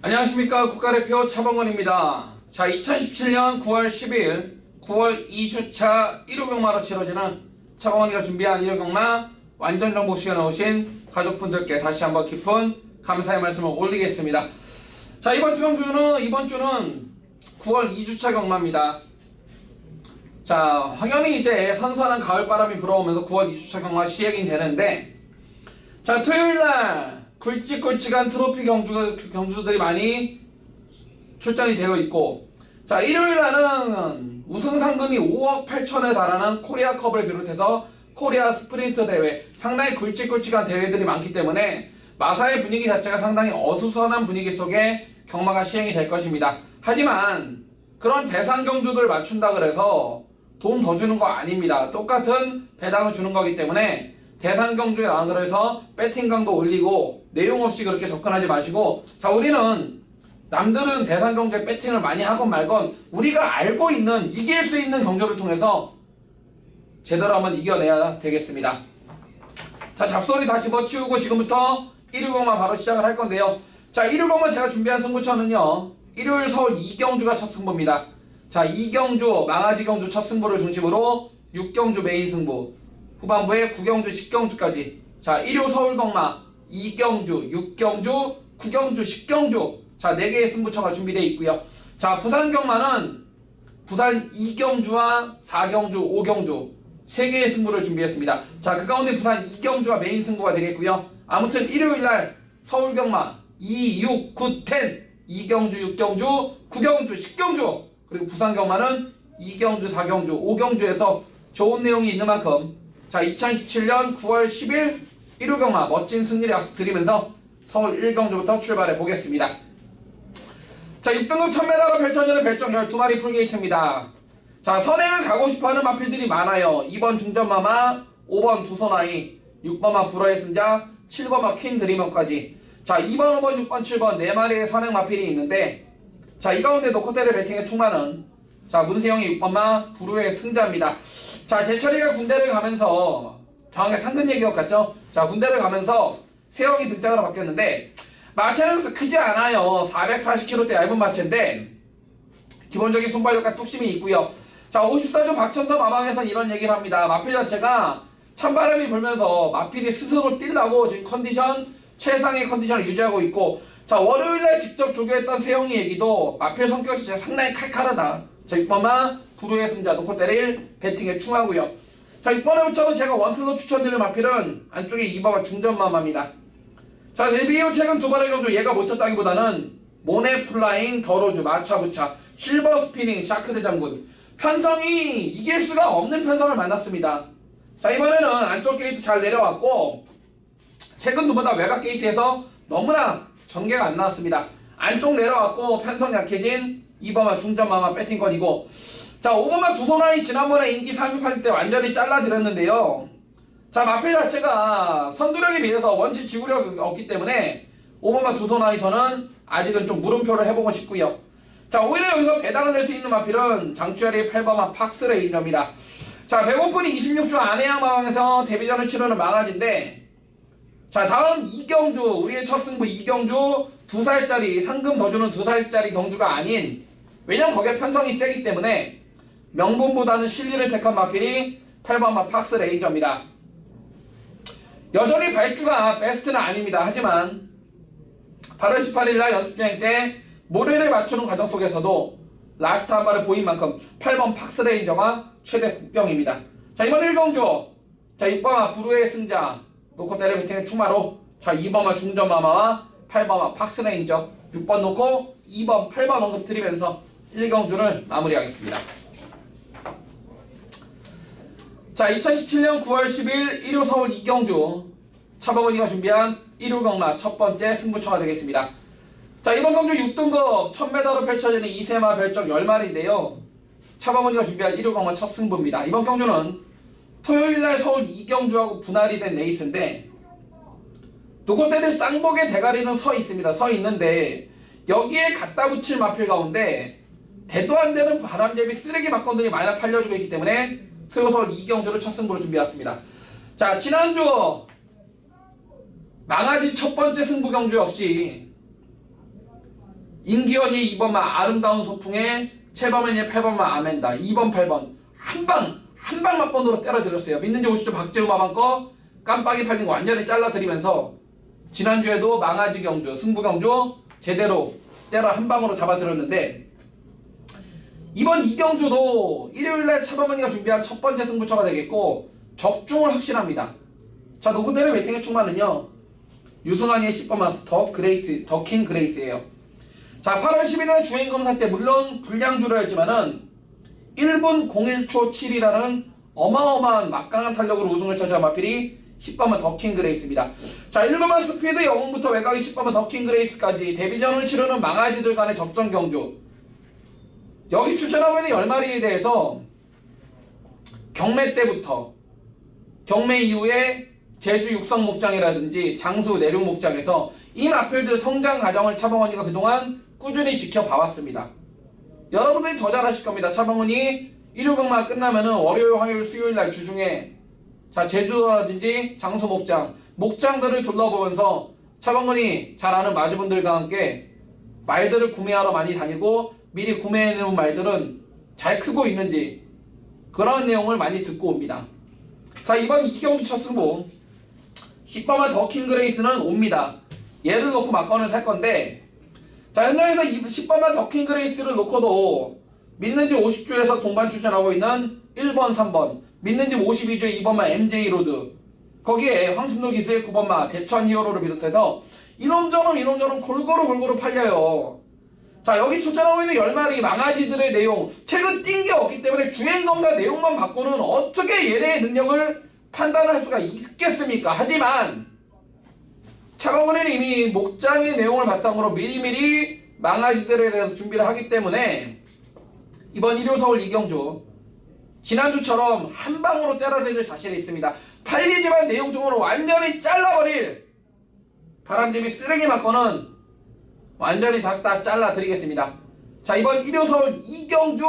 안녕하십니까. 국가대표 차범근입니다. 자, 2017년 9월 10일 9월 2주차 1호 경마로 치러지는 차범근이가 준비한 1호 경마 완전 정보 시간에 오신 가족분들께 다시 한번 깊은 감사의 말씀을 올리겠습니다. 자, 이번 주는 9월 2주차 경마입니다. 자, 확연히 이제 선선한 가을바람이 불어오면서 9월 2주차 경마 시행이 되는데, 자, 토요일날 굵직굵직한 트로피 경주들이 많이 출전이 되어 있고, 자, 일요일날은 우승 상금이 5억 8천에 달하는 코리아컵을 비롯해서 코리아 스프린트 대회, 상당히 굵직굵직한 대회들이 많기 때문에 마사의 분위기 자체가 상당히 어수선한 분위기 속에 경마가 시행이 될 것입니다. 하지만 그런 대상 경주들을 맞춘다 그래서 돈 더 주는 거 아닙니다. 똑같은 배당을 주는 거기 때문에 대상 경주에 나가서 해서 배팅강도 올리고 내용 없이 그렇게 접근하지 마시고, 자, 우리는 남들은 대상 경주에 배팅을 많이 하건 말건 우리가 알고 있는 이길 수 있는 경주를 통해서 제대로 한번 이겨내야 되겠습니다. 자, 잡소리 다 집어치우고 지금부터 1호 경마 바로 시작을 할 건데요. 자, 1호 경마 제가 준비한 승부처는요, 일요일 서울 2경주가 첫 승부입니다. 자, 2경주 망아지 경주 첫 승부를 중심으로 6경주 메인 승부, 후반부에 9경주 10경주까지, 자, 1호 서울 경마 2경주 6경주 9경주 10경주, 자, 4개의 승부처가 준비되어 있고요. 자, 부산 경마는 부산 2경주와 4경주 5경주 3개의 승부를 준비했습니다. 자, 그 가운데 부산 2경주가 메인 승부가 되겠고요. 아무튼 일요일날 서울 경마 2, 6, 9, 10 2경주 6경주 9경주 10경주, 그리고 부산 경마는 2경주 4경주 5경주에서 좋은 내용이 있는 만큼, 자, 2017년 9월 10일 1호 경마 멋진 승리를 약속드리면서 서울 1경주부터 출발해 보겠습니다. 자, 6등급 1000m로 펼쳐지는 별정 12마리 풀게이트입니다. 자, 선행을 가고 싶어하는 마필들이 많아요. 2번 중전마마, 5번 두손아이, 6번마 불어의 승자, 7번마 퀸 드리머까지. 자, 2번, 5번, 6번, 7번 4마리의 선행 마필이 있는데, 자, 이 가운데 노코테르 배팅의 충만은, 자, 문세영이 6번마 불후의 승자입니다. 자, 제철이가 군대를 가면서, 정확하게 상근 얘기것 같죠? 자, 군대를 가면서 세영이 등장으로 바뀌었는데, 마체는 크지 않아요. 440kg대 얇은 마체인데 기본적인 손발력과 뚝심이 있고요. 자, 54조 박천서 마방에선 이런 얘기를 합니다. 마필 자체가 찬바람이 불면서 마필이 스스로 뛰려고 지금 최상의 컨디션을 유지하고 있고, 자, 월요일날 직접 조교했던 세영이 얘기도 마필 성격 자체가 상당히 칼칼하다. 자, 6번마 구루의 승자 놓고 때릴 배팅에 충하고요. 자, 6번에 붙여서 제가 원틀로 추천드릴 마필은 안쪽에 2번마 중전마마입니다. 자, 데뷔 이후 최근 두 번의 경주 얘가 못 쳤다기보다는 모네플라잉, 더로즈, 마차부차, 실버 스피닝, 샤크드 장군, 편성이 이길 수가 없는 편성을 만났습니다. 자, 이번에는 안쪽 게이트 잘 내려왔고, 최근 두 번 다 외곽 게이트에서 너무나 전개가 안 나왔습니다. 안쪽 내려왔고 편성 약해진 2번마 중전마마 배팅권이고, 자, 5번마 두손아이 지난번에 인기 3위할 때 완전히 잘라드렸는데요. 자, 마필 자체가 선두력에 비해서 원치 지구력이 없기 때문에 5번마 두손아이 저는 아직은 좀 물음표를 해보고 싶고요. 자, 오히려 여기서 배당을 낼 수 있는 마필은 장추열이 8번마 팍스레인저입니다. 자, 배고픈이 26주 안해양 마왕에서 데뷔전을 치르는 망아지인데, 자, 다음 2경주, 우리의 첫 승부 2경주 2살짜리, 상금 더 주는 2살짜리 경주가 아닌, 왜냐면 거기에 편성이 세기 때문에 명분보다는 실리를 택한 마필이 8번마 팍스레인저입니다. 여전히 발주가 베스트는 아닙니다. 하지만 8월 18일날 연습주행 때 모래를 맞추는 과정 속에서도 라스트 한 발을 보인 만큼 8번 팍스레인저가 최대 국병입니다. 자, 이번 1경주, 자, 6번마 부루의 승자 놓고 때려 배팅의 추마로, 자, 2번마 중전마마와 8번마 팍스레인저 6번 놓고 2번 8번 언급 드리면서 1경주를 마무리하겠습니다. 자, 2017년 9월 10일 1호 서울 2경주 차범근이가 준비한 1호 경마 첫 번째 승부처가 되겠습니다. 자, 이번 경주 6등급 1000m로 펼쳐지는 2세마 별정 10마리인데요. 차범근이가 준비한 1호 경마 첫 승부입니다. 이번 경주는 토요일날 서울 2경주하고 분할이 된 레이스인데, 누구대를 쌍복의 대가리는 서 있습니다. 서 있는데 여기에 갖다 붙일 마필 가운데 대도 안 되는 바람잡이 쓰레기 막건들이 많이 팔려주고 있기 때문에 토요 서울 2경주를 첫 승부로 준비했습니다. 자, 지난주 망아지 첫 번째 승부 경주 역시 임기현이 2번만 아름다운 소풍에, 최범현이 8번만 아멘다. 2번 8번 한 방 막번으로 때려드렸어요. 믿는지 오시죠. 박재우 마방거 깜빡이 팔린 거 완전히 잘라드리면서 지난주에도 망아지 경주, 승부 경주 제대로 때려 한 방으로 잡아드렸는데, 이번 이경주도 일요일날 차범근이가 준비한 첫 번째 승부처가 되겠고 적중을 확신합니다. 자, 노고대를 웨이팅의 충만은요, 유승환이의 10번 마스터 더킹 그레이스예요. 자, 8월 11일 주행검사 때 물론 불량주를 했지만은 1분 01초 7이라는 어마어마한 막강한 탄력으로 우승을 차지한 마필이 10번만 더킹 그레이스입니다. 자, 1번만 스피드 영웅부터 외곽이 10번만 더킹 그레이스까지 데뷔전을 치르는 망아지들 간의 접전 경주. 여기 출전하고 있는 10마리에 대해서 경매 때부터 경매 이후에 제주 육성 목장이라든지 장수 내륙 목장에서 이 마필들 성장 과정을 차범원이가 그동안 꾸준히 지켜봐왔습니다. 여러분들이 더 잘하실 겁니다. 차범원이 일요 경마가 끝나면은 월요일, 화요일, 수요일 날 주중에 자, 제주도라든지 장수 목장들을 둘러보면서 차범근이 잘 아는 마주분들과 함께 말들을 구매하러 많이 다니고 미리 구매해놓은 말들은 잘 크고 있는지 그런 내용을 많이 듣고 옵니다. 자, 이번 이경주 첫 승부 10번만 더킹 그레이스는 옵니다. 얘를 놓고 막건을 살 건데, 자, 현장에서 10번만 더킹 그레이스를 놓고도 믿는지 50주에서 동반 출전하고 있는 1번, 3번, 믿는지 52주에 2번만 MJ 로드, 거기에 황순도 기수의 9번마 대천 히어로를 비롯해서 이놈저놈 골고루 팔려요. 자, 여기 출전하고 있는 10마리 망아지들의 내용, 최근 띈 게 없기 때문에 주행검사 내용만 받고는 어떻게 얘네의 능력을 판단할 수가 있겠습니까? 하지만 차범근은 이미 목장의 내용을 바탕으로 미리미리 망아지들에 대해서 준비를 하기 때문에 이번 일요 서울 이경주 지난주처럼 한 방으로 때려드릴 자신이 있습니다. 팔리지만 내용적으로 완전히 잘라버릴 바람잡이 쓰레기 마커는 완전히 다 잘라드리겠습니다. 자, 이번 일요 서울 이경주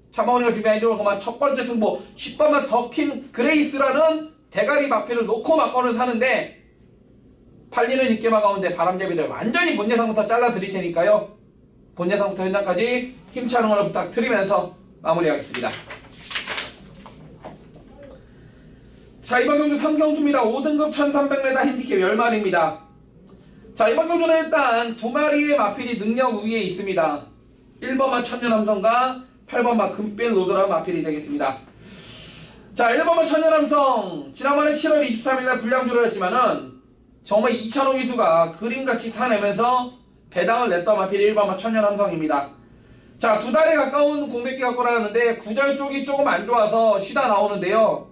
차범근이가 준비한 일요 서울 첫 번째 승부 10번만 더킹 그레이스라는 대가리 마필을 놓고 막건을 사는데, 팔리는 인기마 가운데 바람잡이들 완전히 본 예상부터 잘라드릴 테니까요, 본 예상부터 현장까지 힘찬 응원을 부탁드리면서 마무리하겠습니다. 자, 이번 경주 3경주입니다. 5등급 1300m 핸디캡 10마리입니다. 자, 이번 경주는 일단 2마리의 마필이 능력 우위에 있습니다. 1번마 천년함성과 8번마 금빛 로드라는 마필이 되겠습니다. 자, 1번마 천년함성 지난번에 7월 23일날 불량주를 했지만은 정말 이찬호 기수가 그림같이 타내면서 배당을 냈던 마필이 1번마 천년함성입니다. 자, 2달에 가까운 공백기 갖고 나왔는데 구절 쪽이 조금 안 좋아서 쉬다 나오는데요.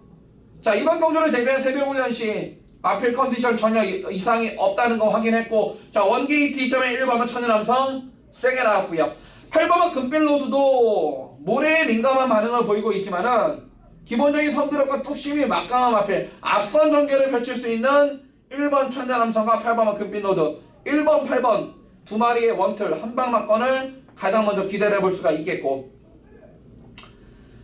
자, 이번 경주를 대비한 새벽훈련 시 마필 컨디션 전혀 이상이 없다는 거 확인했고, 자, 원게이트 2.1번만 천연함성 세게 나왔고요. 8번만 금빛로드도 모래에 민감한 반응을 보이고 있지만은 기본적인 성드력과 뚝심이 막강한 마필, 앞선 전개를 펼칠 수 있는 1번 천연함성과 8번만 금빛로드 1번, 8번 2마리의 원틀 한방 막건을 가장 먼저 기대를 해볼 수가 있겠고,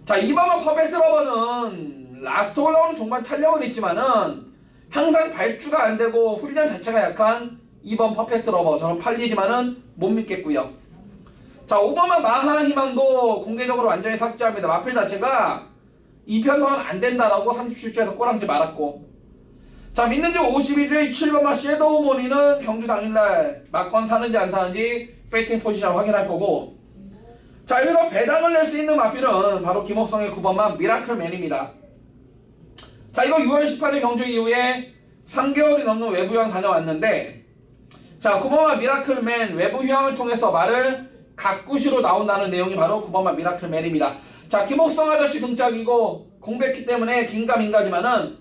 자, 2번만 퍼펙트 러버는 라스트 올라오는 종반 탄력은 있지만은 항상 발주가 안되고 훈련 자체가 약한 2번 퍼펙트 러버 저는 팔리지만은 못 믿겠고요. 자, 5번만 마하 희망도 공개적으로 완전히 삭제합니다. 마필 자체가 2편성은 안된다라고 37주에서 꼬랑지 말았고, 자, 믿는지 52주의 7번만 섀도우 모니는 경주 당일날 막건 사는지 안 사는지 페이팅 포지션 확인할 거고, 자, 여기서 배당을 낼 수 있는 마필은 바로 김옥성의 9번만 미라클맨입니다. 자, 이거 6월 18일 경주 이후에 3개월이 넘는 외부 휴양 다녀왔는데, 자, 9번만 미라클맨 외부 휴양을 통해서 말을 가꾸시로 나온다는 내용이 바로 9번만 미라클맨입니다. 자, 김옥성 아저씨 등짝이고 공백기 때문에 긴가민가지만은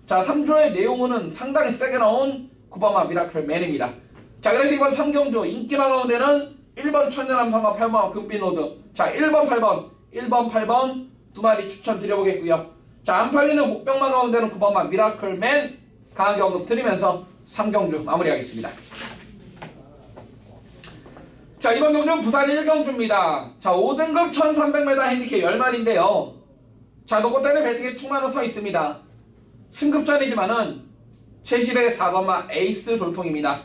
자, 3조의 내용은 상당히 세게 나온 9번만 미라클맨입니다. 자, 그래서 이번 3경주 인기마 가운데는 1번 천연함성과 8번 금빛로드, 자, 1번 8번 1번 8번 2마리 추천드려보겠고요. 자, 안 팔리는 목병마 가운데는 9번만 미라클맨 강하게 언급 드리면서 3경주 마무리하겠습니다. 자, 이번 경주는 부산 1경주입니다. 자, 5등급 1300m 핸디캡 10마리인데요. 자, 노고대는 배팅에 충만으로 서 있습니다. 승급전이지만은 최실의 4번마 에이스 돌풍입니다.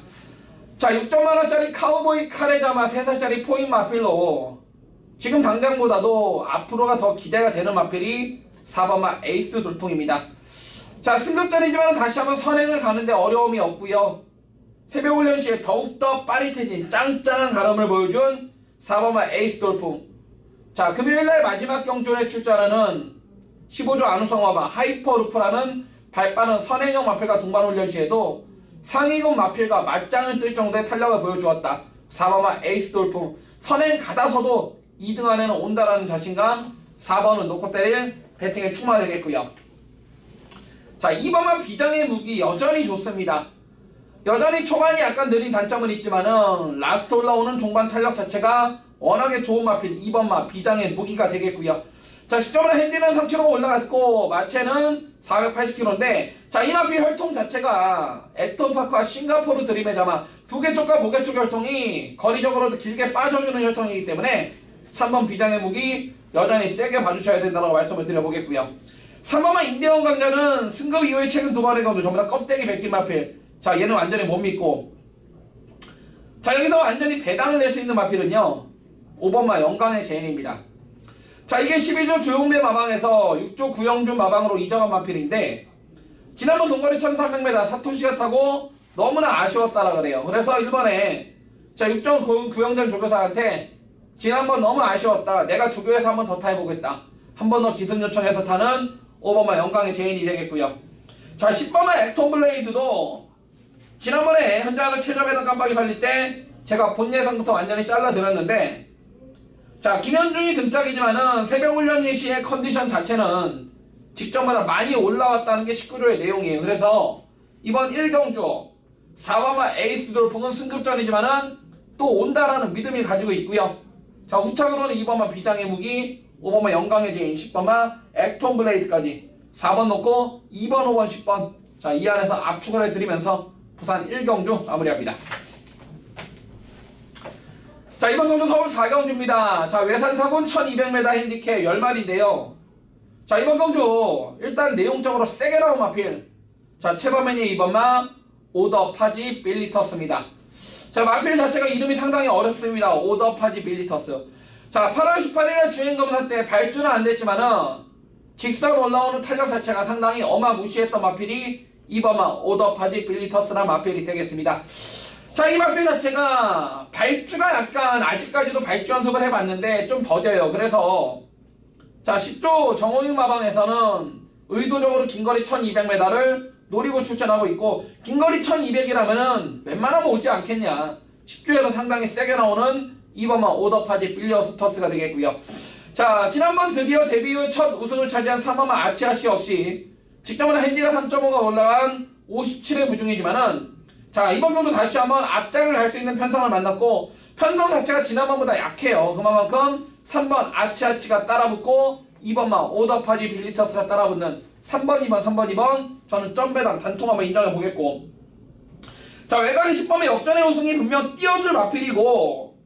자 6천만원짜리 카우보이 카레자마 3살짜리 포인 마필로 지금 당장보다도 앞으로가 더 기대가 되는 마필이 4번마 에이스 돌풍입니다. 자 승급전이지만 다시 한번 선행을 가는데 어려움이 없고요. 새벽훈련 시에 더욱더 빠릿해진 짱짱한 가름을 보여준 4번마 에이스 돌풍. 자 금요일날 마지막 경주에 출전하는 15조 안우성 마방 하이퍼루프라는 발빠른 선행형 마필과 동반훈련 시에도 상위급 마필과 맞짱을 뜰 정도의 탄력을 보여주었다. 4번마 에이스 돌풍. 선행 가다서도 2등 안에는 온다라는 자신감. 4번은 놓고 때릴 배팅에 충만되겠고요. 자 2번마 비장의 무기 여전히 좋습니다. 여전히 초반이 약간 느린 단점은 있지만은 라스트 올라오는 종반 탄력 자체가 워낙에 좋은 마필 2번마 비장의 무기가 되겠고요. 자 시점으로 핸디는 3kg가 올라갔고 마체는 480kg인데 자 이 마필 혈통 자체가 액턴파크와 싱가포르 드림의 자마 두개 쪽과 목의 쪽 혈통이 거리적으로도 길게 빠져주는 혈통이기 때문에 3번 비장의 무기 여전히 세게 봐주셔야 된다고 말씀을 드려보겠고요. 3번만 인대원 강자는 승급 이후에 최근 2번의 경우 전부 다 껍데기 벗긴 마필. 자 얘는 완전히 못 믿고 자 여기서 완전히 배당을 낼 수 있는 마필은요 5번마 영광의 제인입니다. 자 이게 12조 조용대 마방에서 6조 구영준 마방으로 이적한 마필인데 지난번 동거리 1300m 사토시가 타고 너무나 아쉬웠다라 그래요. 그래서 1번에 자 6조 구영준 조교사한테 지난번 너무 아쉬웠다. 내가 조교에서 한 번 더 타해보겠다. 한 번 더 기습 요청해서 타는 5번마 영광의 제인이 되겠고요. 자 10번마 액톤 블레이드도 지난번에 현장을 최저배당 깜빡이 팔릴 때 제가 본 예상부터 완전히 잘라드렸는데 자 김현중이 등짝이지만은 새벽훈련 시의 컨디션 자체는 직전보다 많이 올라왔다는 게 19조의 내용이에요. 그래서 이번 1경주 4번마 에이스 돌풍은 승급전이지만은 또 온다라는 믿음이 가지고 있고요. 자 후착으로는 2번마 비장의 무기 5번마 영광의 제인 10번마 액톤 블레이드까지 4번 놓고 2번 5번 10번 자 이 안에서 압축을 해드리면서 부산 1경주 마무리합니다. 자 이번 경주 서울 4경주입니다. 자 외산사군 1200m 핸디캡 10마리인데요. 자 이번 경주 일단 내용적으로 세게 나온 마필 자 체버맨이 2번마 오더 파지 빌리터스입니다. 자 마필 자체가 이름이 상당히 어렵습니다. 오더 파지 빌리터스. 자 8월 18일 주행검사 때 발주는 안됐지만은 직선 올라오는 탄력 자체가 상당히 어마무시했던 마필이 2번마 오더 파지 빌리터스라는 마필이 되겠습니다. 자 이 마필 자체가 발주가 약간 아직까지도 발주 연습을 해봤는데 좀 더뎌요. 그래서 자 10조 정호익 마방에서는 의도적으로 긴거리 1200m를 노리고 출전하고 있고 긴거리 1200이라면은 웬만하면 오지 않겠냐. 10조에서 상당히 세게 나오는 2번마 오더 파지 빌리터스가 되겠고요. 자 지난번 드디어 데뷔 후 첫 우승을 차지한 3번마 아치아씨 역시 직전보다 핸디가 3.5가 올라간 57의 부중이지만은 자 이번 경도 다시 한번 앞장을 갈 수 있는 편성을 만났고 편성 자체가 지난번보다 약해요. 그만큼 3번 아치아치가 따라붙고 2번마 오더파지 빌리터스가 따라붙는 3번 2번 3번 2번 저는 점배당 단통 한번 인정해 보겠고 자 외곽의 10번의 역전의 우승이 분명 띄워줄 마필이고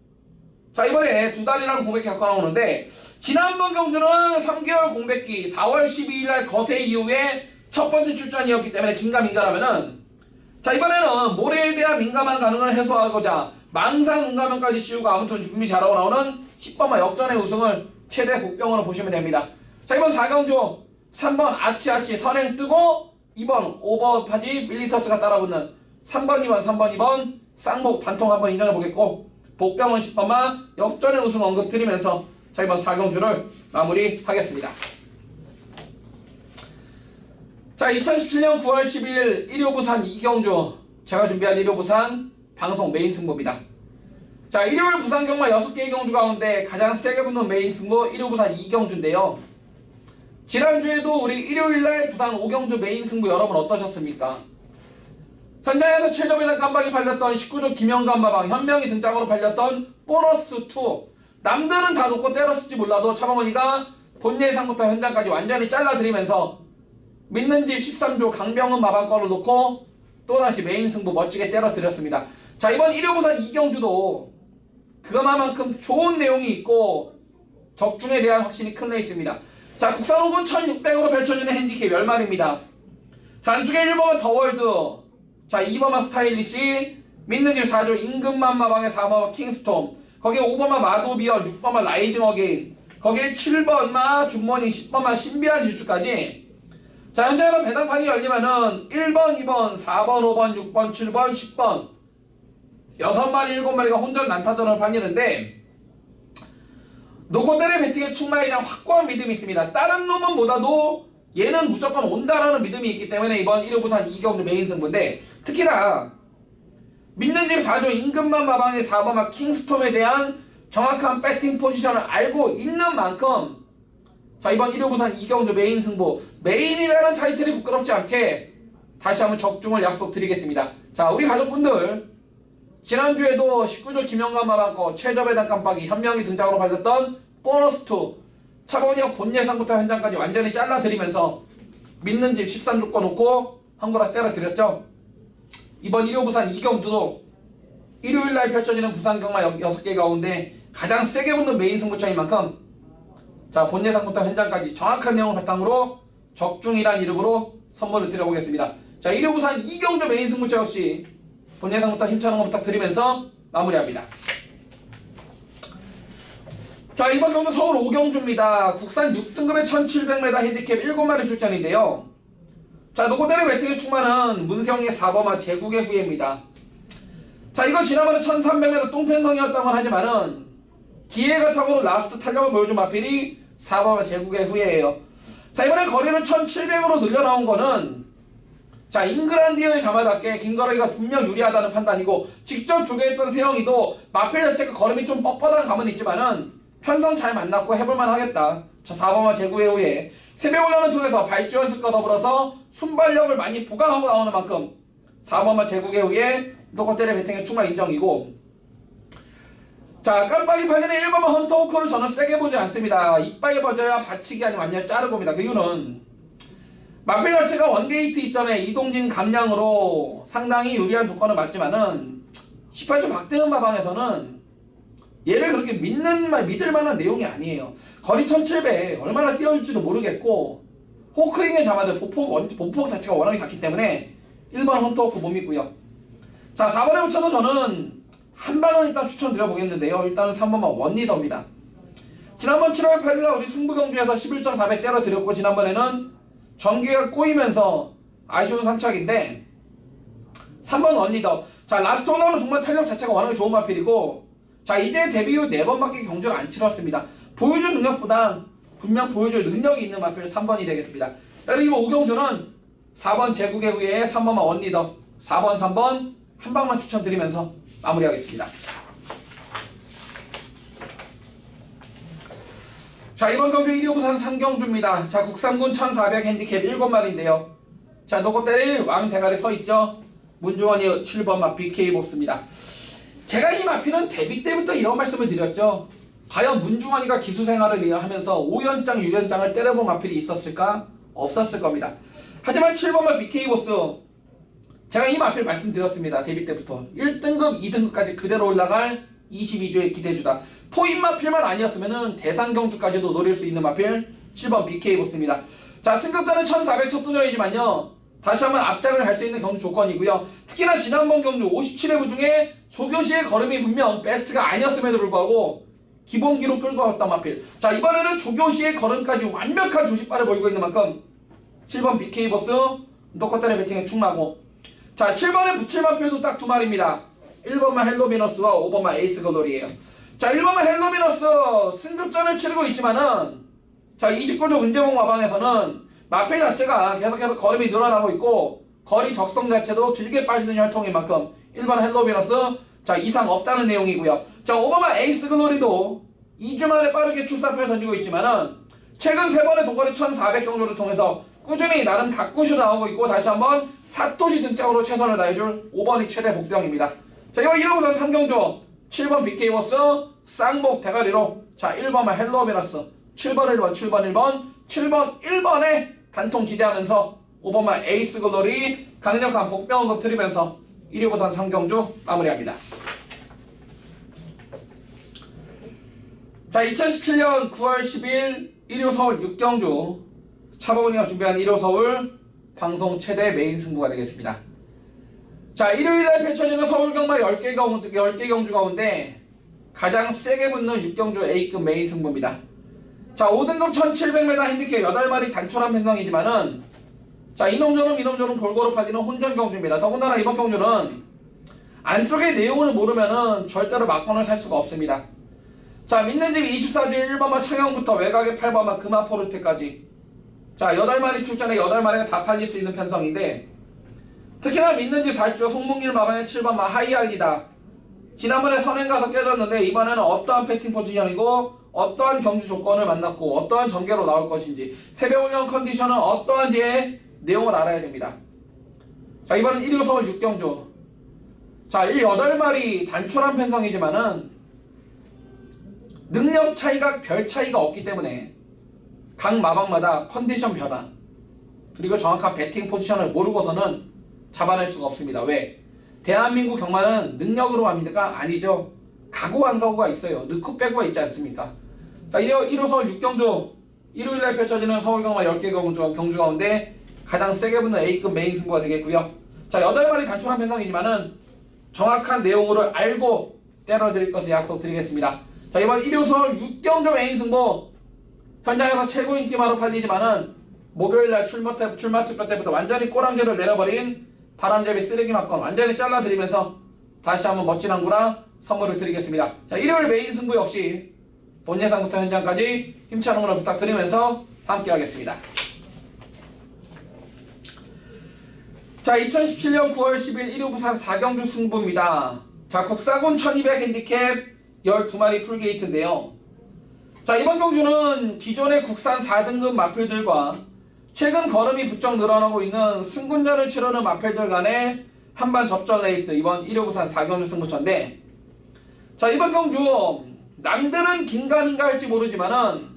자 이번에 두 달이라는 공백기 갖고 나오는데 지난번 경주는 3개월 공백기 4월 12일날 거세 이후에 첫 번째 출전이었기 때문에 긴가민가라면은 자 이번에는 모래에 대한 민감한 가능을 해소하고자 망상 눈가면까지 씌우고 아무튼 준비 잘하고 나오는 10번마 역전의 우승을 최대 복병으로 보시면 됩니다. 자 이번 4경주 3번 아치아치 선행 뜨고 2번 오버파지 밀리터스가 따라붙는 3번 2번 3번 2번 쌍목 단통 한번 인정해 보겠고 복병은 10번마 역전의 우승 언급 드리면서 자 이번 4경주를 마무리하겠습니다. 자 2017년 9월 12일 1호 부산 2경주 제가 준비한 1호 부산 방송 메인 승부입니다. 자 일요일 부산 경마 6개의 경주 가운데 가장 세게 붙는 메인 승부 1호 부산 2경주인데요. 지난주에도 우리 일요일날 부산 5경주 메인 승부 여러분 어떠셨습니까? 현장에서 최저배당 깜빡이 팔렸던 19조 김영감 마방 현명히 등장으로 팔렸던 보너스2 남들은 다 놓고 때렸을지 몰라도 차범원이가 본 예상부터 현장까지 완전히 잘라드리면서 믿는 집 13조 강병은 마방 거를 놓고 또다시 메인 승부 멋지게 때려드렸습니다. 자 이번 1호 부산 2경주도 그만큼 좋은 내용이 있고 적중에 대한 확신이 큰 레이스입니다. 자 국산 5군 1600으로 펼쳐지는 핸디캡 10마리입니다. 자 안쪽에 1번은 더월드 자 2번은 스타일리시 믿는 집 4조 임금만 마방의 4번마 킹스톰, 거기에 5번마 마도비어, 6번마 라이징 어게인, 거기에 7번마 굿모닝, 10번마 신비한 질주까지. 자, 현재는 배당판이 열리면은 1번, 2번, 4번, 5번, 6번, 7번, 10번 6마리, 7마리가 혼전 난타전을 벌이는데 노고들의 배팅에 충만에 대한 확고한 믿음이 있습니다. 다른 놈은 보다도 얘는 무조건 온다라는 믿음이 있기 때문에 이번 1호 부산 2경주 메인 승부인데, 특히나 믿는 집 4조 임금만 마방의 4번마 킹스톰에 대한 정확한 배팅 포지션을 알고 있는 만큼 자, 이번 1호 부산 2경주 메인 승부, 메인이라는 타이틀이 부끄럽지 않게 다시 한번 적중을 약속드리겠습니다. 자, 우리 가족분들 지난주에도 19조 김영관 마방거 최저배당 깜빡이 현명히 등장으로 발렸던 보너스2 차범이가 본 예상부터 현장까지 완전히 잘라드리면서 믿는 집 13조권 놓고 한거라 때려드렸죠. 이번 1호 부산 2경주도 일요일날 펼쳐지는 부산 경마 6개 가운데 가장 세게 붙는 메인 승부처인 만큼 자, 본 예상부터 현장까지 정확한 내용을 바탕으로 적중이란 이름으로 선물을 드려보겠습니다. 자, 1호 부산 2경주 메인 승부처 역시 본 예상부터 힘차는 거 부탁드리면서 마무리합니다. 자, 이번 경주 서울 5경주입니다. 국산 6등급의 1700m 핸디캡 7마리 출전인데요. 자, 노고대리 배팅에 충만한 문성의 4번마 제국의 후예입니다. 자, 이건 지난번에 1300m 똥펜성이었다고 하지만은 기회가 타고 라스트 탄력을 보여준 마필이 4번마 제국의 후예예요. 자, 이번에 거리를 1700으로 늘려나온 거는 자, 잉글란디어의 자마답게 김거래가 분명 유리하다는 판단이고, 직접 조개했던 세영이도 마필 자체가 걸음이 좀 뻣뻣한 감은 있지만은 편성 잘 만났고 해볼만 하겠다. 자, 4번마 제국의 후예 세배 훈련을 통해서 발주 연습과 더불어서 순발력을 많이 보강하고 나오는 만큼 4번마 제국의 후예 노코테레 배팅의 충만 인정이고, 자, 깜빡이 팔리는 1번마 헌터호커를 저는 세게 보지 않습니다. 이빨이 버져야 받치기 아니면 완전히 자르고입니다. 그 이유는 마필 자체가 원게이트 이전에 이동진 감량으로 상당히 유리한 조건을 맞지만은 18조 박대은 마방에서는 얘를 그렇게 믿을 만한 내용이 아니에요. 거리 1700 얼마나 뛰어올지도 모르겠고, 호크잉의 자마들 보폭 자체가 워낙에 작기 때문에 1번 헌터호크 못 믿고요. 자, 4번에 붙여서 저는 한 방을 일단 추천드려보겠는데요. 일단은 3번만 원리더입니다. 지난번 7월 8일 우리 승부경주에서 11.4배 때려드렸고, 지난번에는 전기가 꼬이면서 아쉬운 3착인데 3번 원리더. 자, 라스트 올라오는 정말 탄력 자체가 워낙에 좋은 마필이고, 자, 이제 데뷔 후 4번밖에 경주를 안 치렀습니다. 보여줄 능력보단 분명 보여줄 능력이 있는 마필 3번이 되겠습니다. 그리고 5경주는 4번 제국의 후예 3번만 원리더 4번 3번 한 방만 추천드리면서 마무리하겠습니다. 자, 이번 경주 1호 부산 3경주입니다. 자, 국산군 1400 핸디캡 7마리인데요. 자, 노고 때릴 왕 대가리 서있죠. 문중원이 7번마 BK 복스입니다. 제가 이 마필은 데뷔 때부터 이런 말씀을 드렸죠. 과연 문중원이가 기수생활을 하면서 5연장 6연장을 때려본 마필이 있었을까? 없었을 겁니다. 하지만 7번마 BK 보스, 제가 이 마필 말씀드렸습니다. 데뷔 때부터 1등급 2등급까지 그대로 올라갈 22조의 기대주다. 포인 마필만 아니었으면 대상경주까지도 노릴 수 있는 마필 7번 BK 보스입니다. 자, 승급자는 1400 첫 도전이지만요, 다시 한번 앞장을 갈 수 있는 경주 조건이고요. 특히나 지난번 경주 57회부 중에 조교시의 걸음이 분명 베스트가 아니었음에도 불구하고 기본 기록 끌고 갔던 마필. 자, 이번에는 조교시의 걸음까지 완벽한 조식발을 보이고 있는 만큼 7번 BK 보스 노커단의 배팅에 충마고, 자, 7번에 붙일 마필도 딱 두 마리입니다. 1번만 헬로미너스와 5번만 에이스 거돌이에요. 자, 1번만 헬로미너스 승급전을 치르고 있지만은 자, 29조 문제공 마방에서는 마필 자체가 계속해서 걸음이 늘어나고 있고 거리 적성 자체도 길게 빠지는 혈통인 만큼 1번 헬로미너스 자, 이상 없다는 내용이고요. 자, 5번만 에이스 글로리도 2주 만에 빠르게 출사표를 던지고 있지만은 최근 3번의 동거리 1400 경주를 통해서 꾸준히 나름 각구쇼 나오고 있고, 다시 한번 사토시 등짝으로 최선을 다해줄 5번이 최대 복병입니다. 자, 이번 1호 부산 3경주 7번 BK 보스 쌍복 대가리로 자, 1번만 헬로미너스 7번 1번 7번 1번 7번 1번에 단통 기대하면서 5번만 에이스 글로리 강력한 복병 언급 드리면서 1호 부산 3경주 마무리합니다. 자, 2017년 9월 10일 1호 서울 6경주 차범은이가 준비한 1호 서울 방송 최대 메인 승부가 되겠습니다. 자, 일요일날 펼쳐지는 서울 경마 10개 경주 가운데 가장 세게 붙는 6경주 A급 메인 승부입니다. 자, 5등급 1700m 핸디캡 8마리 단촐한 편성이지만은 자, 이놈저놈 골고루 팔리는 혼전 경주입니다. 더군다나 이번 경주는 안쪽의 내용을 모르면은 절대로 막권을 살 수가 없습니다. 자, 믿는 집 24주에 1번마 창영부터 외곽의 8번마 금화포르테까지 자, 8마리 출전에 8마리가 다 팔릴 수 있는 편성인데 특히나 믿는 집 4주 송문길 마방의 7번마 하이알리다 지난번에 선행 가서 깨졌는데 이번에는 어떠한 패팅 포지션이고 어떠한 경주 조건을 만났고 어떠한 전개로 나올 것인지 새벽 훈련 컨디션은 어떠한지의 내용을 알아야 됩니다. 자, 이번엔 1호 서울 6경주 자, 8마리 단촐한 편성이지만은 능력 차이가 별 차이가 없기 때문에 각 마방마다 컨디션 변화 그리고 정확한 배팅 포지션을 모르고서는 잡아낼 수가 없습니다. 왜? 대한민국 경마는 능력으로 갑니까? 아니죠. 각오 안 각오가 있어요. 넣고 빼고가 있지 않습니까? 자, 1호 서울 6경주 일요일날 펼쳐지는 서울경마 10개 경주 가운데 가장 세게 붙는 A급 메인 승부가 되겠고요. 자, 8마리 단촐한 편성이지만은 정확한 내용을 알고 때려드릴 것을 약속드리겠습니다. 자, 이번 1호 서울 6경주 메인 승부 현장에서 최고 인기마로 팔리지만은 목요일날 출마 투표 때부터 완전히 꼬랑지를 내려버린 바람잡이 쓰레기 막건 완전히 잘라드리면서 다시 한번 멋진 항구라 선물을 드리겠습니다. 자, 일요일 메인 승부 역시 본 예상부터 현장까지 힘찬 응원을 부탁드리면서 함께 하겠습니다. 자, 2017년 9월 10일 1호 부산 4경주 승부입니다. 자, 국사군 1200 핸디캡 12마리 풀게이트인데요. 자, 이번 경주는 기존의 국산 4등급 마필들과 최근 걸음이 부쩍 늘어나고 있는 승군전을 치르는 마필들 간의 한반 접전 레이스 이번 1호 부산 4경주 승부처인데 자, 이번 경주 남들은 긴가민가 할지 모르지만은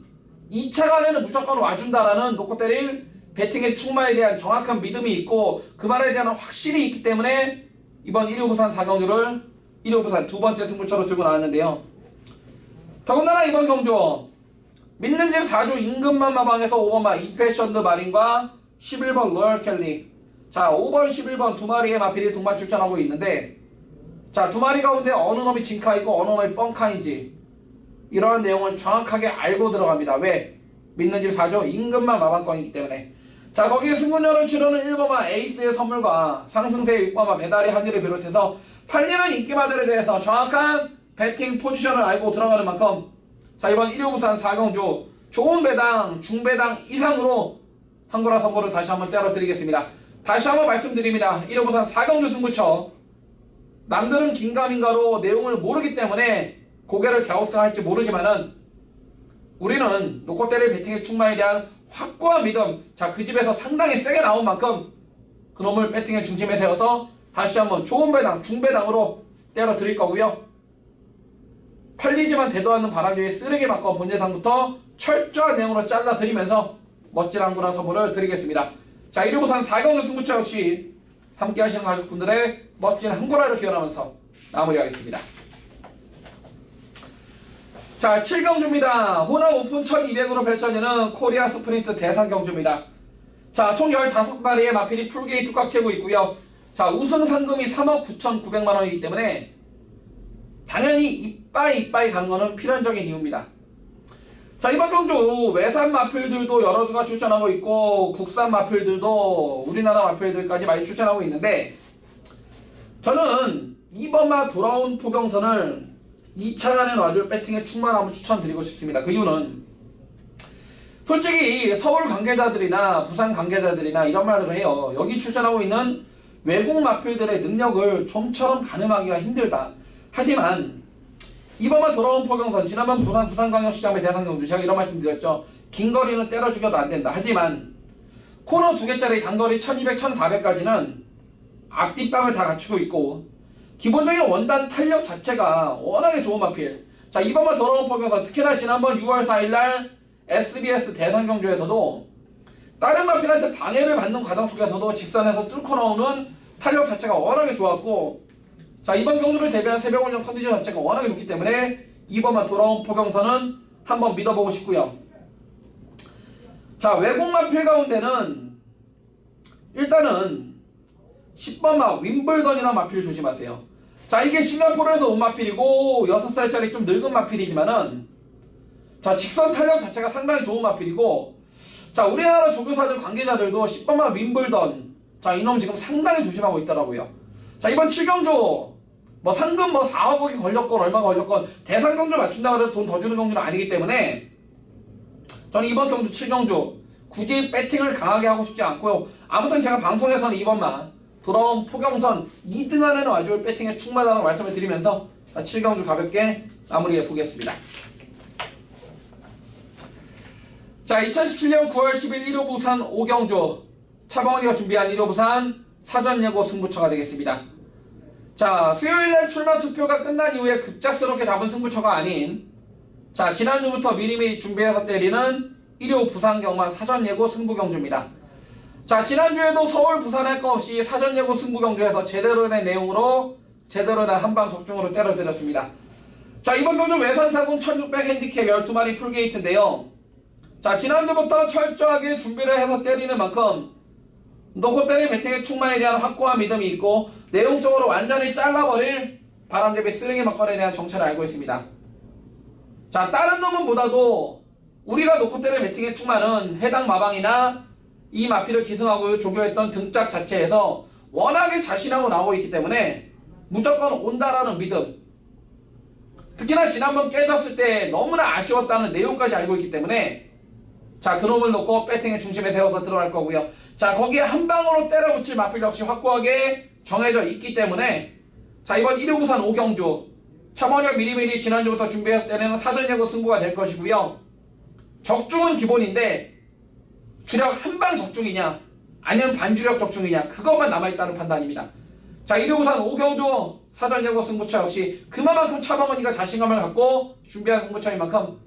2차 간에는 무조건 와준다라는 놓고 때릴 배팅의 충마에 대한 정확한 믿음이 있고 그 말에 대한 확실히 있기 때문에 이번 1호 부산 4경주를 1호 부산 두 번째 승부처로 들고 나왔는데요. 더군다나 이번 경주 믿는 집 4주 임금만 마방에서 5번마 이패션드 마린과 11번 로열 켈리 자, 5번 11번 두 마리의 마필이 동반 출전하고 있는데 자, 두 마리 가운데 어느 놈이 진카이고 어느 놈이 뻥카인지 이러한 내용을 정확하게 알고 들어갑니다. 왜? 믿는 집 4주 임금만 마방권이기 때문에 자, 거기에 승군전을 치르는 1번마 에이스의 선물과 상승세의 6번마 배달의 한일을 비롯해서 팔리는 인기마들에 대해서 정확한 배팅 포지션을 알고 들어가는 만큼 자, 이번 1호 부산 4경주 좋은 배당, 중배당 이상으로 한구라 선물을 다시 한번 때려드리겠습니다. 다시 한번 말씀드립니다. 1호 부산 4경주 승부처 남들은 긴가민가로 내용을 모르기 때문에 고개를 갸우뚱할지 모르지만은 우리는 놓고 때릴 배팅의 충만에 대한 확고한 믿음 자, 그 집에서 상당히 세게 나온 만큼 그놈을 배팅의 중심에 세워서 다시 한번 좋은 배당, 중배당으로 때려드릴 거고요. 팔리지만 되도 않는 바람잡이 쓰레기 막건 본 예상부터 철저한 내용으로 잘라드리면서 멋진 항구라 선물을 드리겠습니다. 자, 1호 부산 4경주 승부처 역시 함께 하시는 가족분들의 멋진 항구라를 기원하면서 마무리하겠습니다. 자, 7경주입니다. 호남 오픈 1200으로 펼쳐지는 코리아 스프린트 대상 경주입니다. 자, 총 15마리의 마필이 풀게이트 꽉 채고 있고요. 자, 우승 상금이 3억 9,900만원이기 때문에 당연히 이빠이 가는 거는 필연적인 이유입니다. 자, 이번 경주 외산 마필들도 여러 주가 출전하고 있고 국산 마필들도 우리나라 마필들까지 많이 출전하고 있는데 저는 이번마 돌아온 포경선을 2차간에 놔줄 배팅에 충만함을 추천드리고 싶습니다. 그 이유는 솔직히 서울 관계자들이나 부산 관계자들이나 이런 말을 해요. 여기 출전하고 있는 외국 마필들의 능력을 좀처럼 가늠하기가 힘들다. 하지만 이번만 돌아온 포경선 지난번 부산광역시장의 대상경주 제가 이런 말씀 드렸죠. 긴 거리는 때려 죽여도 안 된다. 하지만 코너 2개짜리 단거리 1200, 1400까지는 앞뒷방을 다 갖추고 있고 기본적인 원단 탄력 자체가 워낙에 좋은 마필. 자, 이번만 돌아온 포경선 특히나 지난번 6월 4일날 SBS 대상경주에서도 다른 마필한테 방해를 받는 과정 속에서도 직선에서 뚫고 나오는 탄력 자체가 워낙에 좋았고 자, 이번 경주를 대비한 새벽 훈련 컨디션 자체가 워낙에 좋기 때문에 이번만 돌아온 포경선은 한번 믿어보고 싶고요. 자, 외국 마필 가운데는 일단은 10번마 윈블던이나 마필 조심하세요. 자, 이게 싱가포르에서 온 마필이고 6살짜리 좀 늙은 마필이지만은 자, 직선 탄력 자체가 상당히 좋은 마필이고 자, 우리나라 조교사들 관계자들도 10번만 윈블던 자, 이놈 지금 상당히 조심하고 있더라고요. 자, 이번 7경주 뭐 상금 뭐 4억이 걸렸건 얼마가 걸렸건 대상 경주 맞춘다 그래서 돈 더 주는 경주는 아니기 때문에 저는 이번 경주 7경주 굳이 배팅을 강하게 하고 싶지 않고요. 아무튼 제가 방송에서는 이번만 돌아온 포경선 2등 안에는 와줄 배팅에 충분하다는 말씀을 드리면서 7경주 가볍게 마무리해 보겠습니다. 자, 2017년 9월 10일 1호 부산 5경주 차범원이가 준비한 1호 부산 사전 예고 승부처가 되겠습니다. 자, 수요일날 출마 투표가 끝난 이후에 급작스럽게 잡은 승부처가 아닌 자, 지난주부터 미리미리 준비해서 때리는 1호 부산 경만 사전 예고 승부 경주입니다. 자, 지난주에도 서울 부산 할 거 없이 사전 예고 승부 경주에서 제대로 된 내용으로 제대로 된 한방 적중으로 때려드렸습니다. 자, 이번 경주 외산사군 1600 핸디캡 12마리 풀게이트인데요. 자, 지난주부터 철저하게 준비를 해서 때리는 만큼 놓고 때린 배팅의 충만에 대한 확고한 믿음이 있고 내용적으로 완전히 잘라버릴 바람잡이 쓰레기 막걸리에 대한 정체를 알고 있습니다. 자, 다른 놈은보다도 우리가 놓고 때린 배팅의 충만은 해당 마방이나 이 마피를 기승하고 조교했던 등짝 자체에서 워낙에 자신하고 나오고 있기 때문에 무조건 온다라는 믿음, 특히나 지난번 깨졌을 때 너무나 아쉬웠다는 내용까지 알고 있기 때문에 자, 그놈을 놓고 배팅의 중심에 세워서 들어갈 거고요. 자, 거기에 한 방으로 때려붙일 마필 역시 확고하게 정해져 있기 때문에 자, 이번 1호 부산 5경주 차범원이 미리미리 지난주부터 준비해서 때리는 사전 예고 승부가 될 것이고요. 적중은 기본인데 주력 한방 적중이냐 아니면 반주력 적중이냐 그것만 남아있다는 판단입니다. 자, 1호 부산 5경주 사전 예고 승부처 역시 그만큼 차범원이가 자신감을 갖고 준비한 승부처인 만큼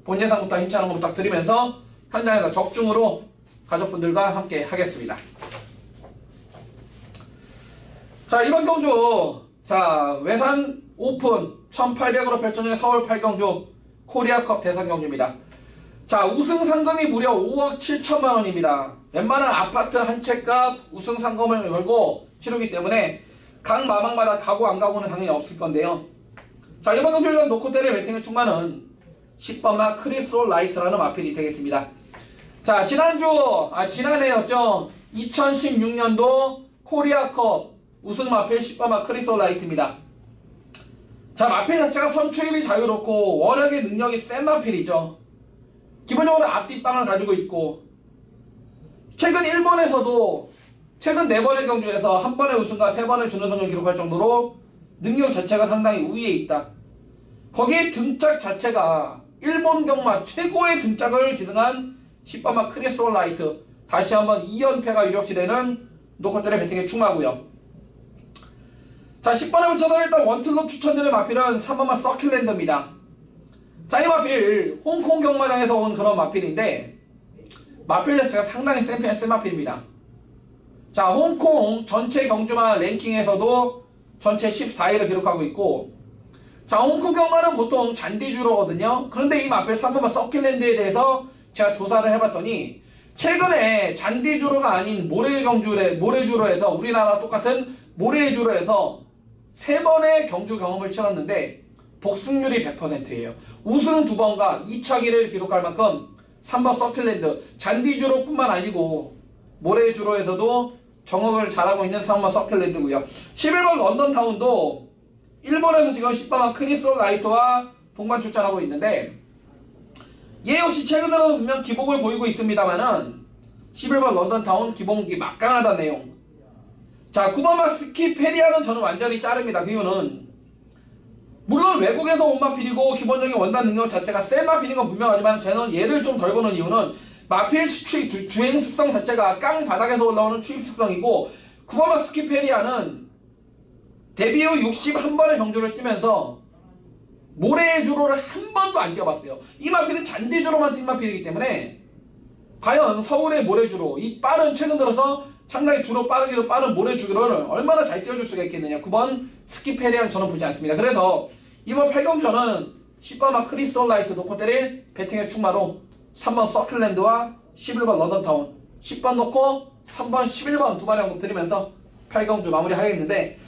본 예상부터 힘차는 거 부탁드리면서 현장에서 적중으로 가족분들과 함께 하겠습니다. 자, 이번 경주 자, 외산 오픈 1800으로 펼쳐지는 서울 8경주 코리아컵 대상 경주입니다. 자, 우승 상금이 무려 5억 7천만 원입니다. 웬만한 아파트 한 채값 우승 상금을 걸고 치르기 때문에 각 마방마다 가고 안 가고는 당연히 없을 건데요. 자, 이번 경주에서 놓고 때릴 배팅의 충만은 10번마 크리스올 라이트라는 마필이 되겠습니다. 자, 지난해였죠. 2016년도 코리아컵 우승 마필 10번마 크리스올 라이트입니다. 자, 마필 자체가 선출입이 자유롭고 워낙에 능력이 센 마필이죠. 기본적으로 앞뒷방을 가지고 있고 최근 일본에서도 최근 4번의 경주에서 한 번의 우승과 3번의 준우승을 기록할 정도로 능력 자체가 상당히 우위에 있다. 거기에 등짝 자체가 일본 경마 최고의 등짝을 기승한 10번마 크리스올 라이트 다시 한번 2연패가 유력시되는 노컷들의 배팅에 충마하고요. 자, 10번에 붙여서 일단 원틀로 추천드릴 마필은 3번마 서킷랜드입니다. 자, 이 마필 홍콩 경마장에서 온 그런 마필인데 마필 자체가 상당히 센 마필입니다. 자, 홍콩 전체 경주마 랭킹에서도 전체 14위를 기록하고 있고 자, 홍콩 경마는 보통 잔디주로거든요. 그런데 이 마필 3번마 서킷랜드에 대해서 제가 조사를 해봤더니 최근에 잔디주로가 아닌 모래주로에서 우리나라 똑같은 모래주로에서 3번의 경주 경험을 치렀는데 복승률이 100%예요. 우승 2번과 2차기를 기록할 만큼 3번 서킷랜드 잔디주로 뿐만 아니고 모래주로에서도 정억을 잘하고 있는 3번 서킷랜드고요. 11번 런던타운도 일본에서 지금 10번마 크리스올 라이트와 동반 출전하고 있는데 얘 역시 최근 들어 분명 기복을 보이고 있습니다만은 11번 런던타운 기복이 막강하다는 내용. 자, 9번마 스키페리아는 저는 완전히 자릅니다. 그 이유는 물론 외국에서 온 마필이고 기본적인 원단 능력 자체가 센 마필인 건 분명하지만 저는 얘를 좀 덜 보는 이유는 마필 주행 습성 자체가 깡 바닥에서 올라오는 추입 습성이고 9번마 스키페리아는 데뷔 후 61번의 경주를 뛰면서 모래주로를 한 번도 안 뛰어봤어요. 이 마필은 잔디주로만 뛴 마필이기 때문에 과연 서울의 모래주로 이 빠른 최근 들어서 상당히 주로 빠르기로 빠른 모래주로를 얼마나 잘 띄워줄 수가 있겠느냐. 9번 스키페리아는 저는 보지 않습니다. 그래서 이번 8경주는 10번마 크리스올 라이트 놓고 때릴 배팅의 충마로 3번 서킷랜드와 11번 런던타운 10번 놓고 3번 11번 두 마리 언급 드리면서 8경주 마무리 하겠는데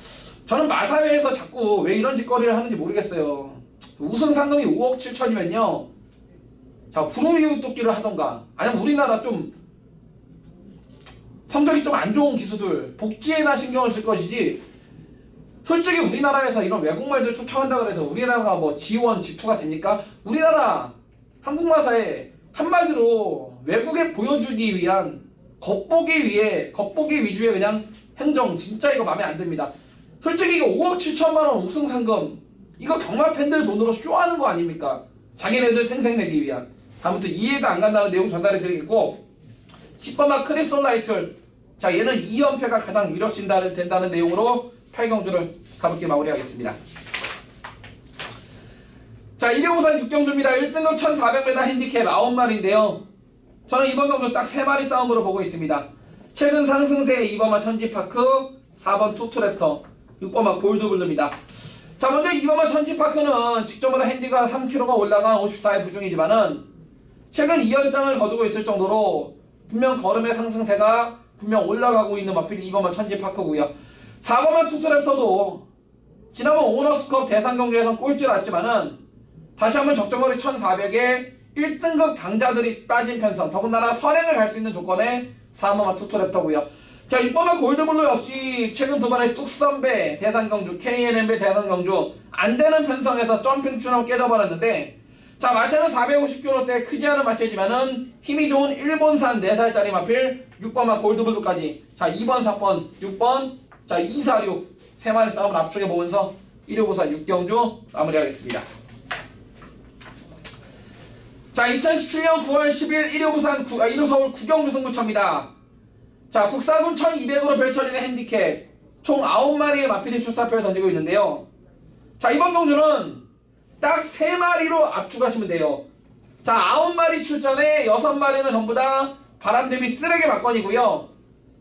저는 마사회에서 자꾸 왜 이런 짓거리를 하는지 모르겠어요. 우승 상금이 5억 7천이면요. 자, 부르미우 뜯기를 하던가, 아니면 우리나라 좀 성적이 좀 안 좋은 기수들 복지에나 신경을 쓸 것이지, 솔직히 우리나라에서 이런 외국말들 초청한다 그래서 우리나라가 뭐 지원 지투가 됩니까? 우리나라 한국마사에 한마디로 외국에 보여주기 위한 겉보기 위주의 그냥 행정, 진짜 이거 마음에 안 듭니다. 솔직히 이거 5억 7천만 원 우승 상금, 이거 경마 팬들 돈으로 쇼하는 거 아닙니까? 자기네들 생색내기 위한. 아무튼 이해가 안 간다는 내용 전달해 드리겠고, 10번마 크리솔라이틀, 자 얘는 2연패가 가장 위력신 된다는 내용으로 8경주를 가볍게 마무리하겠습니다. 자, 1호우산 6경주입니다. 1등급 1400m 핸디캡 9마리인데요. 저는 이번 경주 딱 3마리 싸움으로 보고 있습니다. 최근 상승세 2번마 천지파크, 4번 투투랩터, 6번마 골드블루입니다. 자, 먼저 2번마 천지파크는 직전보다 핸디가 3kg가 올라간 54의 부중이지만은 최근 2연장을 거두고 있을 정도로 분명 걸음의 상승세가 분명 올라가고 있는 마필 2번마 천지파크고요. 4번마 투투랩터도 지난번 오너스컵 대상경주에선 꼴찌를 났지만은 다시 한번 적정거리 1400에 1등급 강자들이 빠진 편성, 더군다나 선행을 갈 수 있는 조건의 4번마 투투랩터고요. 자, 6번마 골드블루 역시 최근 두 번의 뚝선배 대상경주, KNMB 대상경주 안되는 편성에서 점핑 추넘 깨져버렸는데, 자, 마체는 450kg대 크지 않은 마체지만은 힘이 좋은 일본산 4살짜리 마필 6번마 골드블루까지, 자 2번, 4번, 6번, 자 2, 4, 6 3마리 싸움을 압축해 보면서 1호부산 6경주 마무리하겠습니다. 자, 2017년 9월 10일 1호부산 1호 서울 9경주 승부처입니다. 자, 국사군 1200으로 펼쳐지는 핸디캡 총 9마리의 마필이 출사표를 던지고 있는데요. 자, 이번 경주는 딱 3마리로 압축하시면 돼요. 자, 9마리 출전에 6마리는 전부 다 바람 대비 쓰레기 막건이고요.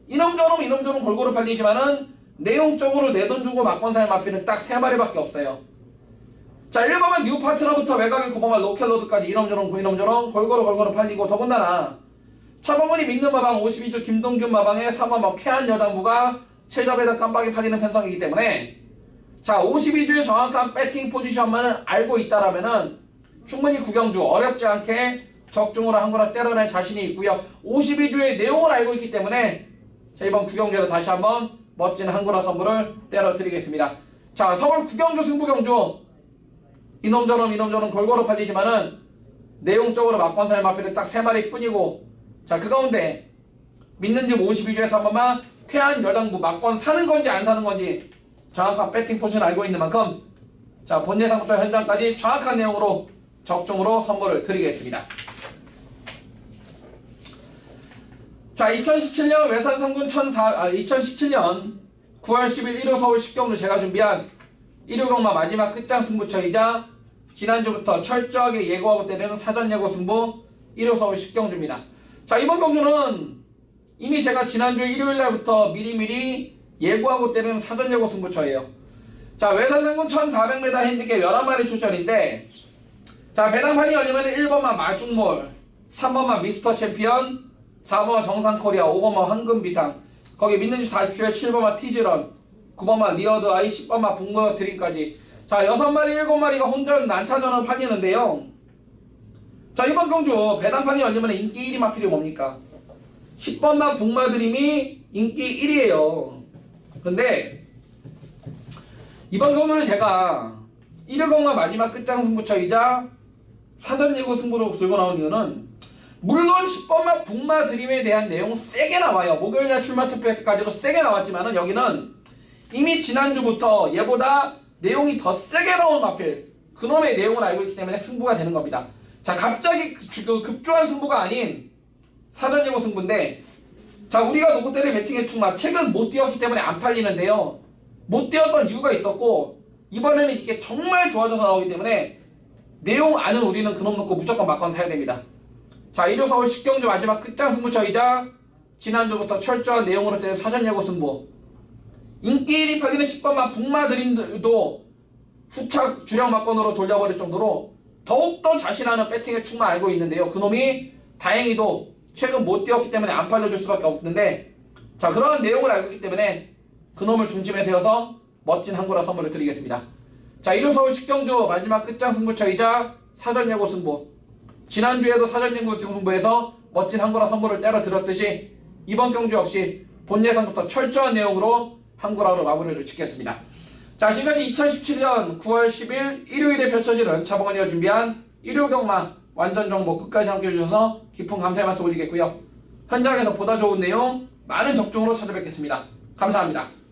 이놈저놈 골고루 팔리지만은 내용적으로 내 돈 주고 막건 살 마필은 딱 3마리밖에 없어요. 자, 1번만 뉴 파트너부터 외곽의 9번만 로켓로드까지 이놈저놈 골고루 팔리고, 더군다나 차범근이 믿는 마방 52주 김동균 마방의 3번마 쾌한 여장부가 최저배당 깜빡이 팔리는 편성이기 때문에, 자 52주의 정확한 배팅 포지션만을 알고 있다라면은 충분히 구경주 어렵지 않게 적중으로 한 거나 때려낼 자신이 있고요. 52주의 내용을 알고 있기 때문에 자, 이번 구경주에서 다시 한번 멋진 한구나 선물을 때려드리겠습니다. 자, 서울 구경주 승부경주 이놈저놈 골고루 팔리지만은 내용적으로 막건살 마필은 딱 3마리 뿐이고, 자 그 가운데 믿는 집 52주에서 한 번만 쾌한 여장부 막건 사는 건지 안 사는 건지 정확한 배팅 포지션을 알고 있는 만큼, 자 본 예상부터 현장까지 정확한 내용으로 적중으로 선물을 드리겠습니다. 자, 2017년 외산 3군 2017년 9월 10일 1호 서울 10경주 제가 준비한 1호 경마 마지막 끝장 승부처이자 지난주부터 철저하게 예고하고 때리는 사전 예고 승부 1호 서울 10경주입니다. 자, 이번 경주는 이미 제가 지난주 일요일날부터 미리미리 예고하고 때리는 사전 예고 승부처예요. 자, 외산 3군 1400m 핸디캡 11마리 출전인데, 자 배당판이 열리면 1번만 마중몰, 3번만 미스터 챔피언, 4번만 정상코리아, 5번만 황금비상, 거기 믿는지 40초에 7번만 티즈런, 9번만 리어드 아이, 10번만 북모여 드림까지, 자 6마리 7마리가 혼전 난타전을 팔리는데요. 자, 이번 경주 배당판이 열리면 인기 1위 마필이 뭡니까? 10번만 북마드림이 인기 1위에요 근데 이번 경주를 제가 1호 경마 마지막 끝장 승부처이자 사전 예고 승부로 들고 나온 이유는, 물론 10번만 북마드림에 대한 내용 세게 나와요. 목요일날 출마 투표까지도 세게 나왔지만은 여기는 이미 지난주부터 얘보다 내용이 더 세게 나온 마필, 그놈의 내용을 알고 있기 때문에 승부가 되는 겁니다. 자, 갑자기 급조한 승부가 아닌 사전 예고 승부인데, 자 우리가 놓고 때릴 배팅의 충마 최근 못 뛰었기 때문에 안 팔리는데요. 못 뛰었던 이유가 있었고, 이번에는 이게 정말 좋아져서 나오기 때문에 내용 아는 우리는 그놈 놓고 무조건 막건 사야 됩니다. 자, 1호 서울 10경주 마지막 끝장 승부처이자 지난주부터 철저한 내용으로 때린 사전 예고 승부, 인기 1위 팔리는 10번만 북마드림도 후착 주력 막건으로 돌려버릴 정도로 더욱더 자신하는 배팅의 충만 알고 있는데요. 그놈이 다행히도 최근 못 뛰었기 때문에 안 팔려줄 수밖에 없는데, 자 그러한 내용을 알고 있기 때문에 그놈을 중심에 세워서 멋진 한구라 선물을 드리겠습니다. 자, 1호 서울 식경주 마지막 끝장 승부처이자 사전 예고 승부. 지난주에도 사전 예고 승부에서 멋진 한구라 선물을 때려 드렸듯이 이번 경주 역시 본 예상부터 철저한 내용으로 한구라로 마무리를 짓겠습니다. 자, 지금까지 2017년 9월 10일 일요일에 펼쳐지는 차범근이가 준비한 일요 경마 완전 정보 끝까지 함께 해주셔서 깊은 감사의 말씀 올리겠고요. 현장에서 보다 좋은 내용 많은 적중으로 찾아뵙겠습니다. 감사합니다.